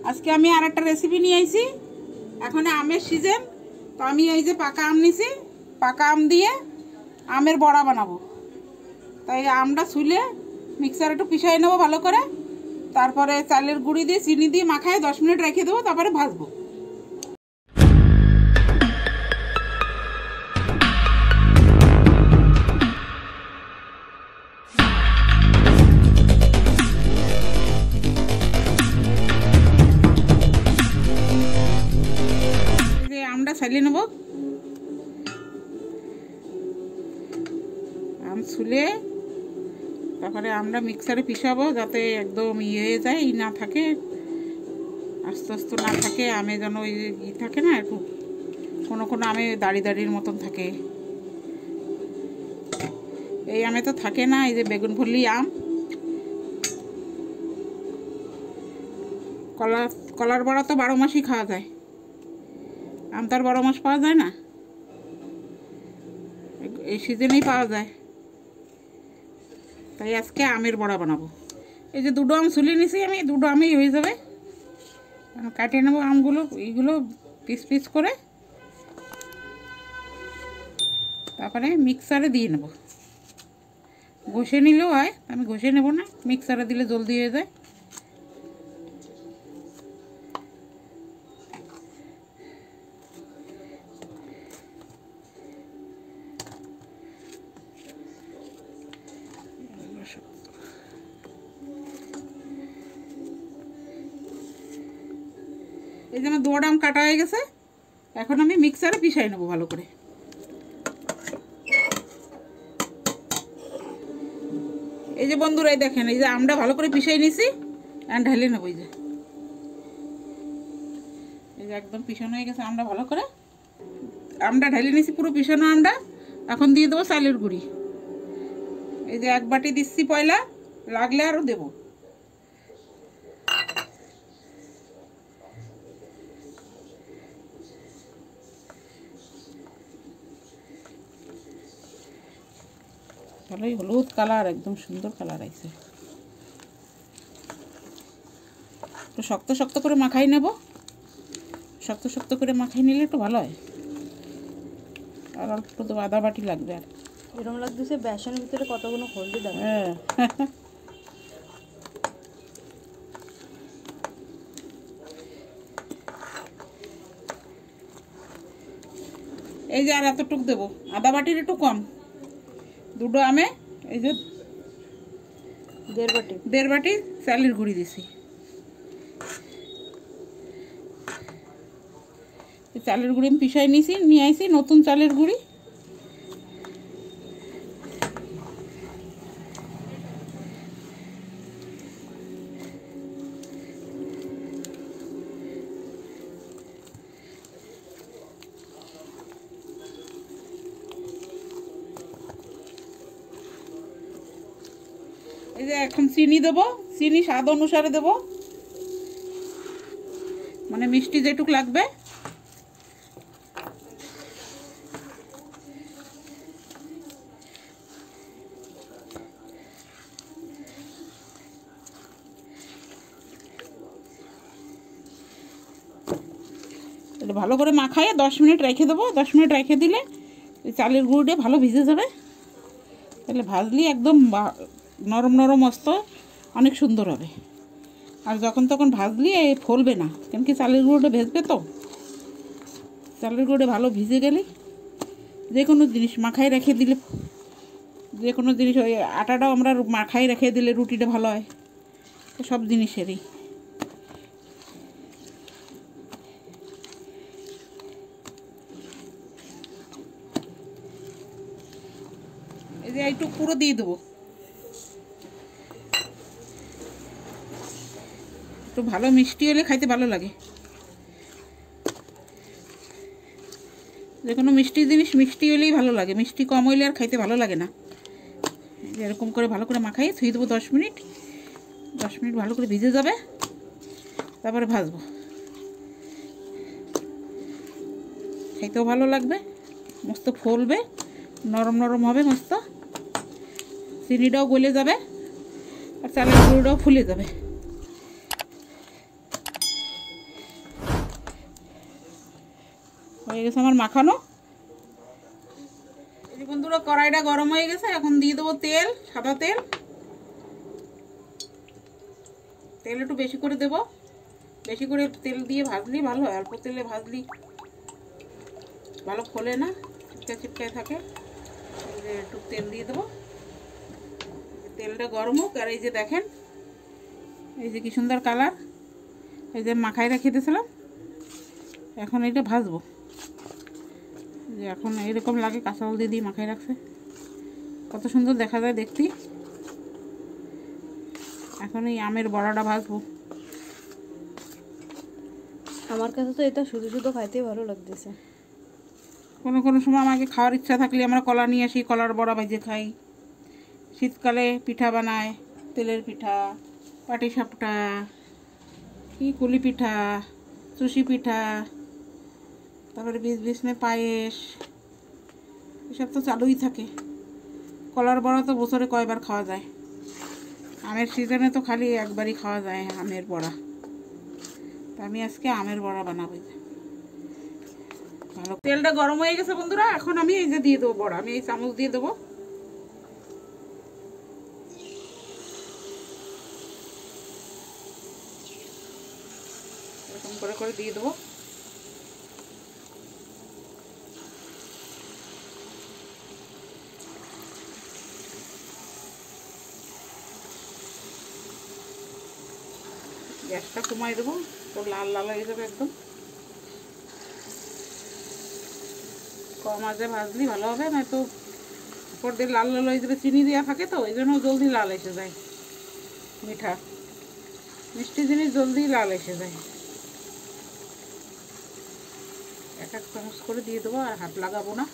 আজকে আমি আর একটা রেসিপি নিয়ে আইছি। এখন আমের সিজন, তো আমি এই যে পাকা আম নিছি, পাকা আম দিয়ে আমের বড়া বানাবো। তাই আমটা ছুলে মিক্সারে একটু পিষাই নেবো ভালো করে, তারপরে চালের গুঁড়ি দিয়ে চিনি দিয়ে মাখায় 10 মিনিট রেখে দেবো, তারপরে ভাজবো। আমটা ছালিয়ে নেব, আম ছুলে তারপরে আমরা মিক্সারে পিষাবো, যাতে একদম হয়ে যায়, না থাকে আস্তে আস্তে না থাকে, আমে যেন ওই থাকে না, একটু কোনো কোনো আমে দাড়ির মতন থাকে। এই আমে তো থাকে না, এই যে বেগুন ভর্লি আম। কলার বড়া তো 12 মাসই খাওয়া যায়, আম তো আর 12 মাস পাওয়া যায় না, এই সিজনেই পাওয়া যায়। তাই আজকে আমের বড়া বানাবো। এই যে 2টো আম ছুলে নিছি আমি, 2টো আমই হয়ে যাবে। কাটিয়ে নেবো আমগুলো, এইগুলো পিস পিস করে, তারপরে মিক্সারে দিয়ে নেব। ঘষে নিলেও হয়, আমি ঘষে নেব না, মিক্সারে দিলে জলদি হয়ে যায়। এই যে আমার 2টা আম কাটা হয়ে গেছে, এখন আমি মিক্সারে পিষাই নেবো ভালো করে। এই যে বন্ধুরা, এই দেখেন, এই যে আমটা ভালো করে পিষাই নিছি, ঢালে নেবো। এই যে একদম পিষানো হয়ে গেছে আমটা ভালো করে, আমটা ঢালে নিছি পুরো পিষানো আমটা। এখন দিয়ে দেবো চালের গুঁড়ি। এই যে 1 বাটি দিচ্ছি পয়লা, লাগলে আরও দেবো। ভালোই হলুদ কালার, একদম সুন্দর কালার আইছে। একটু শক্ত শক্ত করে মাখাই নেব, শক্ত শক্ত করে মাখাই নিলে একটু ভালো হয়। আর অল্প তো আদা বাটি লাগবে। আর এরকম লাগতেছে বেসনের ভিতরে কতগুলো হলদি দেবে। হ্যাঁ এই যে আর এতটুক দেবো, আদা বাটির একটু কম। 2টো আমে এই যে 1.5 বাটি চালের গুঁড়ি দিছি। চালের গুঁড়ি আমি পিষাই নিয়ে আইছি, নতুন চালের গুঁড়ি। এই যে এখন চিনি দেবো, চিনি স্বাদ অনুসারে দেবো, মানে মিষ্টি যেটুক লাগবে। ভালো করে মাখায় 10 মিনিট রেখে দেবো। 10 মিনিট রেখে দিলে চালের গুঁড়োটা ভালো ভিজে যাবে, তাহলে ভাজলি একদম নরম নরম মস্ত অনেক সুন্দর হবে। আর যখন তখন ভাজলি ফলবে না, কেন কি চালের গুঁড়োটা ভেজবে তো। চালের গুঁড়োটা ভালো ভিজে গেলে যে কোনো জিনিস মাখায় রেখে দিলে, যে কোনো জিনিস, ওই আটাটাও আমরা মাখায় রেখে দিলে রুটিটা ভালো হয়, সব জিনিসেরই। এই যে এইটুকু পুরো দিয়ে দেবো, একটু ভালো মিষ্টি হলে খাইতে ভালো লাগে। যে কোনো মিষ্টি জিনিস মিষ্টি হলেই ভালো লাগে, মিষ্টি কম হইলে আর খাইতে ভালো লাগে না। এরকম করে ভালো করে মাখাই থুই দেবো 10 মিনিট। 10 মিনিট ভালো করে ভিজে যাবে, তারপরে ভাজবো। খাইতেও ভালো লাগবে, মস্ত ফলবে, নরম নরম হবে মস্ত, চিনিটাও গলে যাবে আর চালের গুঁড়োটাও ফুলে যাবে। হয়ে গেছে আমার মাখানো। এই যে বন্ধুরা কড়াইটা গরম হয়ে গেছে, এখন দিয়ে দেবো তেল, সাদা তেল। তেল একটু বেশি করে দেব, বেশি করে তেল দিয়ে ভাজলি ভালো হয়, অল্প তেলে ভাজলি ভালো ফোলে না, চিপকা চিপকায় থাকে। এই যে একটু তেল দিয়ে দেবো, তেলটা গরম হোক। আর এই যে দেখেন, এই যে কি সুন্দর কালার, এই যে মাখায় রেখে দিয়েছিলাম, এখন এইটা ভাজবো। যে এখন এরকম লাগে, কাঁচা হলদি দিয়ে মাখায় রাখছে, কত সুন্দর দেখা যায় দেখতে। এখন এই আমের বড়াটা ভাজবো। আমার কাছে তো এটা শুধু শুধু খাইতেই ভালো লাগতেছে। কোনো কোনো সময় আমাকে খাওয়ার ইচ্ছা থাকলে আমরা কলা নিয়ে আসি, কলার বড়া ভেজে খাই। শীতকালে পিঠা বানায়, তেলের পিঠা, পাটিসাপটা, কি কুলি পিঠা, চুষি পিঠা, তারপরে বিষ পায়েস, এসব তো চালুই থাকে। কলার বড়া তো বছরে কয়বার খাওয়া যায়, আমের সিজনে তো খালি একবারই খাওয়া যায় আমের বড়া। তা আমি আজকে আমের বড়া বানাবো। ভালো তেলটা গরম হয়ে গেছে বন্ধুরা, এখন আমি এই যে দিয়ে দেবো বড়া, আমি এই চামচ দিয়ে দেবো। এরকম করে করে দিয়ে দেবো। গ্যাসটা কমাই দেবো, তো লাল লাল হয়ে যাবে একদম। কম আঁচে ভাজলি ভালো হবে, নয়তো উপর দিয়ে লাল লাল হয়ে যাবে। চিনি দেওয়া থাকে তো, এই জন্য জলদি লাল এসে যায়। মিঠা মিষ্টি জিনিস জলদি লাল এসে যায়। এক এক চামচ করে দিয়ে দেবো, আর হাত লাগাবো না,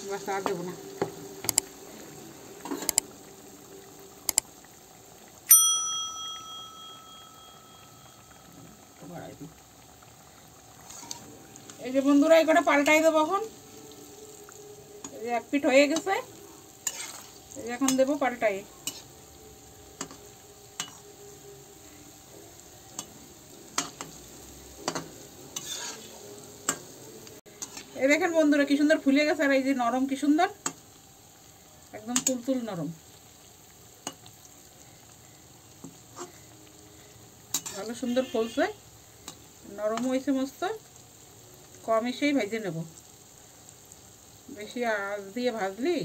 বাস আর দেবো না। এই যে বন্ধুরা এই কটা পাল্টাই দেবো এখন। এই যে এক পিঠ হয়ে গেছে, এই যে এখন দেবো পাল্টাই। এই দেখেন বন্ধুরা কি সুন্দর ফুলে গেছে, আর এই যে নরম কি সুন্দর, একদম তুলতুল নরম, ভালো সুন্দর ফুলছে, নরম হয়েছে মস্ত। কম এসেই ভেজে নেব, বেশি আঁচ দিয়ে ভাজলি,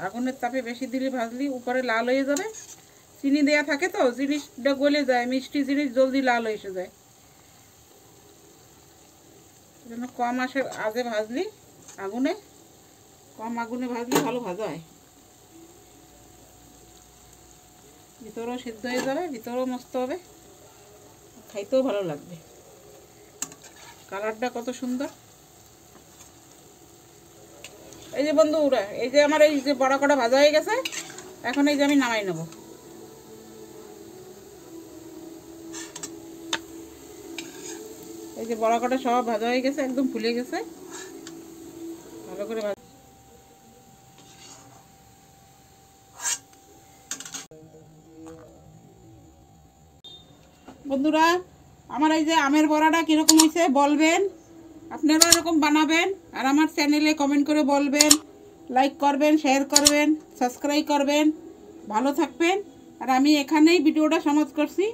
আগুনের তাপে বেশি দিলে ভাজলি উপরে লাল হয়ে যাবে। চিনি দেয়া থাকে তো, জিনিসটা গলে যায়, মিষ্টি জিনিস জলদি লাল এসে যায়। জন্য কম আঁচে ভাজলি, আগুনে কম আগুনে ভাজলি ভালো ভাজা হয়। ভিতরেও সিদ্ধ হয়ে যাবে, ভিতরেও মস্ত হবে, খাইতেও ভালো লাগবে। কালারটা কত সুন্দর। এই যে বন্ধুরা এই যে আমার এই যে বড়া কটা ভাজা হয়ে গেছে, এখন এই যে আমি নামাই নেব। এই যে বড়া কটা সব ভাজা হয়ে গেছে, একদম ফুলে গেছে, ভালো করে ভাজা। বন্ধুরা আমার এই যে আমের বড়াটা কীরকম হয়েছে বলবেন, আপনারাও এরকম বানাবেন। আর আমার চ্যানেলে কমেন্ট করে বলবেন, লাইক করবেন, শেয়ার করবেন, সাবস্ক্রাইব করবেন। ভালো থাকবেন। আর আমি এখানেই ভিডিওটা সমাপ্ত করছি।